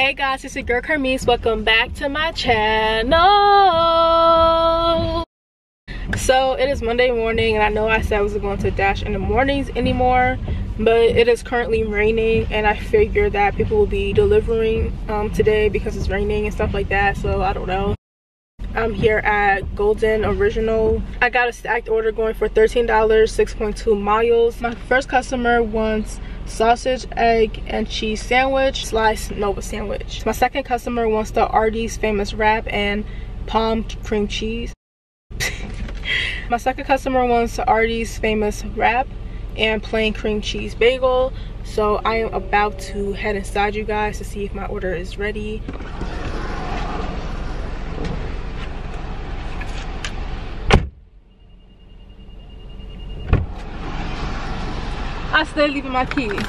Hey guys, it's your girl Carmise. Welcome back to my channel. So it is Monday morning, and I know I said I wasn't going to Dash in the mornings anymore, but it is currently raining, and I figured that people will be delivering today because it's raining and stuff like that. So I don't know. I'm here at Golden Original. I got a stacked order going for $13, 6.2 miles. My first customer wants sausage, egg, and cheese sandwich, sliced Nova sandwich. My second customer wants the RD's famous wrap and palm cream cheese. My second customer wants the RD's famous wrap and plain cream cheese bagel. So I am about to head inside you guys to see if my order is ready. I still leaving my keys.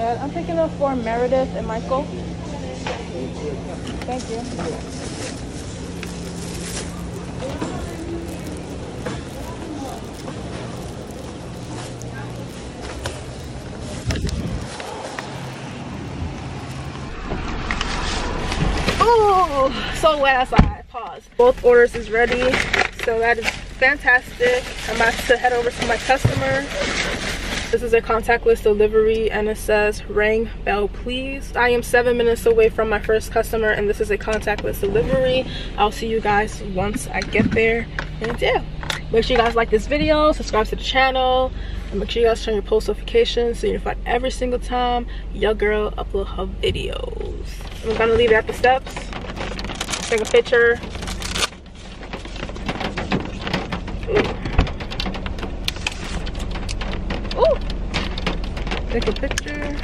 I'm picking up for Meredith and Michael. Thank you. Oh, so wet outside. Pause. Both orders is ready, so that is fantastic. I'm about to head over to my customer. This is a contactless delivery, and it says ring bell please. I am 7 minutes away from my first customer, and this is a contactless delivery. I'll see you guys once I get there. And yeah, make sure you guys like this video, subscribe to the channel, and make sure you guys turn your post notifications so you're notified every single time your girl upload her videos. I'm gonna leave it at the steps, take a picture. Ooh. Take a picture.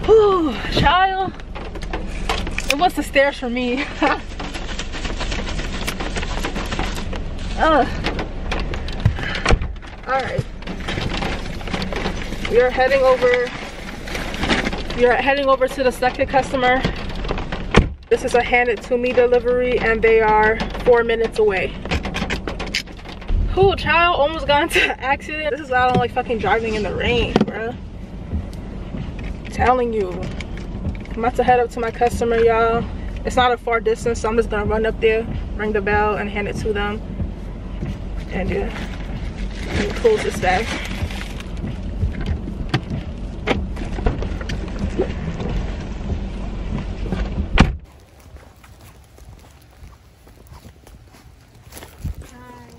Ooh, child, it was the stairs for me. Alright, we are heading over to the second customer. This is a hand it to me delivery, and they are 4 minutes away. Ooh, child, almost got into an accident. This is why I don't like fucking driving in the rain, bruh. Telling you. I'm about to head up to my customer, y'all. It's not a far distance, so I'm just gonna run up there, ring the bell, and hand it to them. And yeah, let me close this bag. Hi,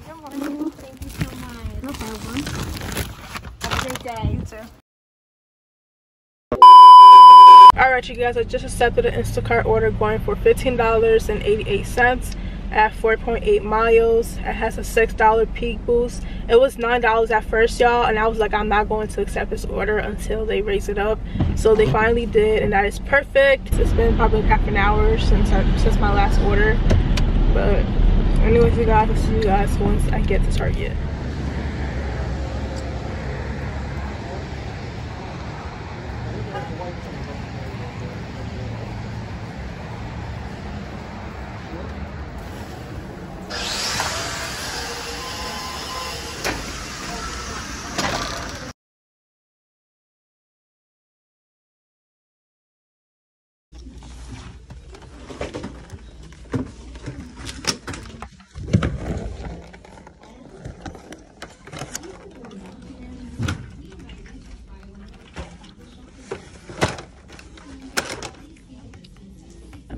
good morning. Thank you so much. No problem. Have a great day. You too. Alright, you guys, I just accepted an Instacart order going for $15.88 at 4.8 miles. It has a $6 peak boost. It was $9 at first, y'all, and I was like, I'm not going to accept this order until they raise it up. So they finally did, and that is perfect. It's been probably half an hour since my last order. But anyways, you guys, I'll see you guys once I get to Target.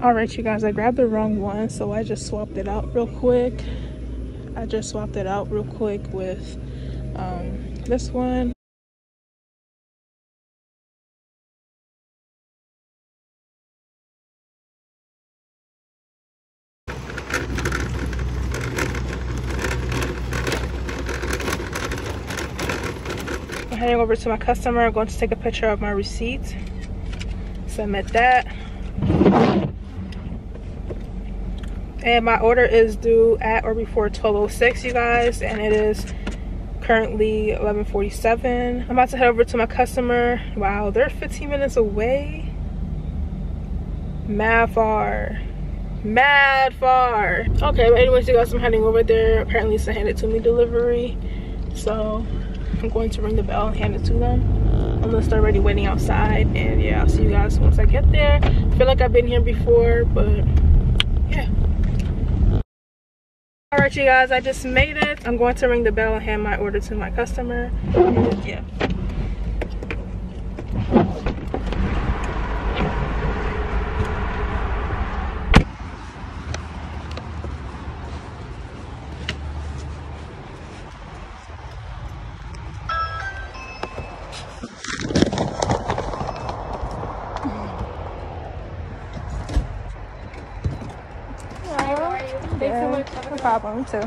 All right, you guys, I grabbed the wrong one, so I just swapped it out real quick. With this one. I'm heading over to my customer. I'm going to take a picture of my receipt, submit that, and my order is due at or before 12:06, you guys, and it is currently 11:47. I'm about to head over to my customer. Wow, they're 15 minutes away. Mad far. Okay, but anyways, you guys, I'm heading over there. Apparently it's a hand it to me delivery, so I'm going to ring the bell and hand it to them unless they're already waiting outside. And yeah, I'll see you guys once I get there. I feel like I've been here before, but yeah. All right, you guys, I just made it. I'm going to ring the bell and hand my order to my customer. And yeah. Thanks so much. No problem, too.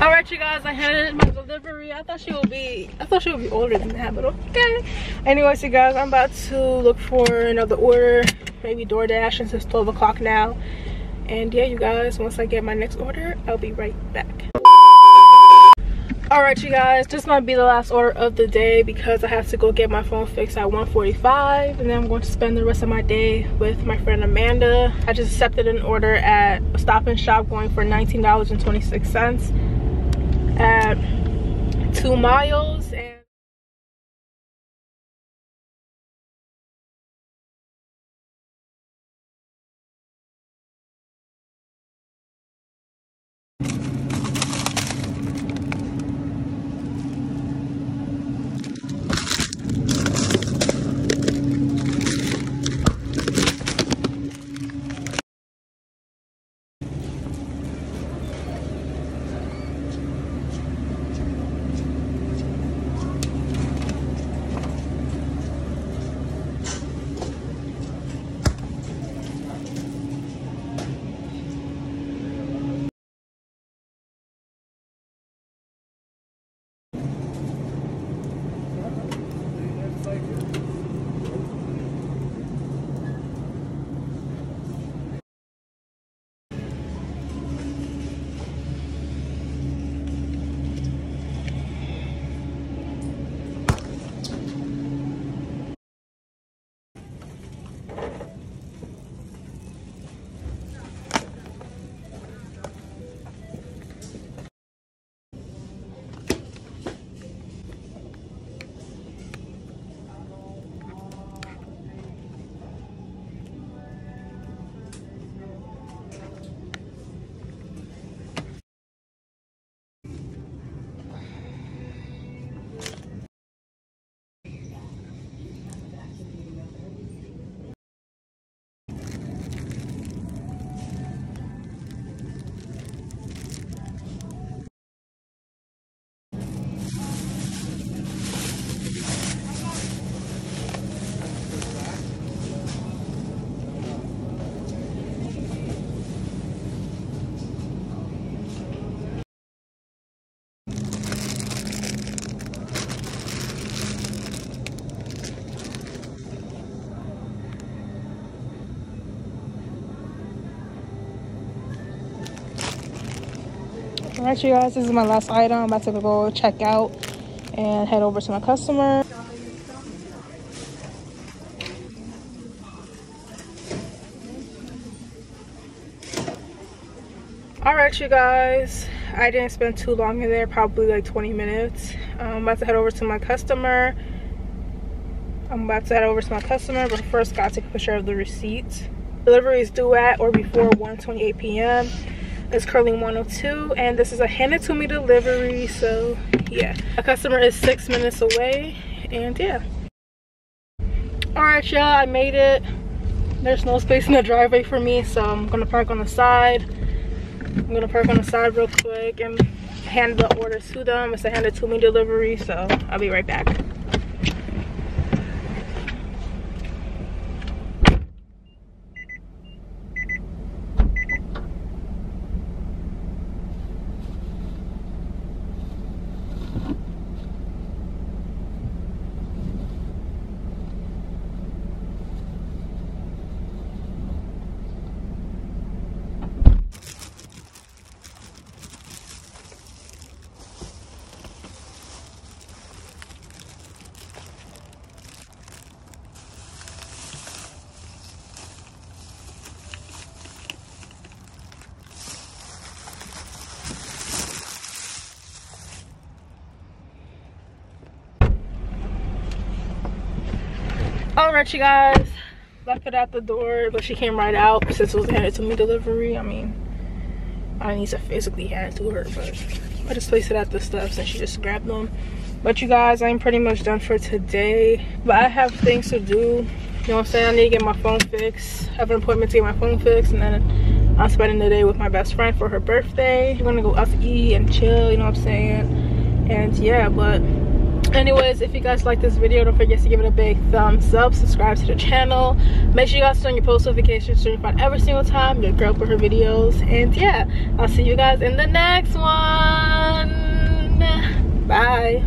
All right, you guys, I handed my delivery. I thought she would be older than that, but okay. Anyways, you guys, I'm about to look for another order, maybe Doordash, since it's 12 o'clock now. And yeah, you guys, once I get my next order, I'll be right back. All right, you guys, this might be the last order of the day because I have to go get my phone fixed at 1:45, and then I'm going to spend the rest of my day with my friend Amanda. I just accepted an order at a Stop and Shop going for $19.26 at 2 miles. And all right, you guys, this is my last item. I'm about to go check out and head over to my customer. All right, you guys, I didn't spend too long in there, probably like 20 minutes. I'm about to head over to my customer. But first gotta take a picture of the receipt. Delivery is due at or before 1:28 p.m. It's currently 1:02, and this is a hand it to me delivery. So yeah, a customer is 6 minutes away, and yeah. All right, y'all, I made it. There's no space in the driveway for me, so I'm gonna park on the side. I'm gonna park on the side real quick and hand the order to them. It's a hand it to me delivery, so I'll be right back. Alright, you guys, left it at the door, but she came right out since it was a hand it to me delivery. I mean, I need to physically hand it to her, but I just placed it at the steps and she just grabbed them. But you guys, I'm pretty much done for today, but I have things to do. You know what I'm saying? I need to get my phone fixed. I have an appointment to get my phone fixed, and then I'm spending the day with my best friend for her birthday. We're gonna go out to eat and chill, you know what I'm saying? And yeah, but anyways, if you guys like this video, don't forget to give it a big thumbs up, subscribe to the channel, make sure you guys turn your post notifications so you find every single time your girl put her videos. And yeah, I'll see you guys in the next one. Bye.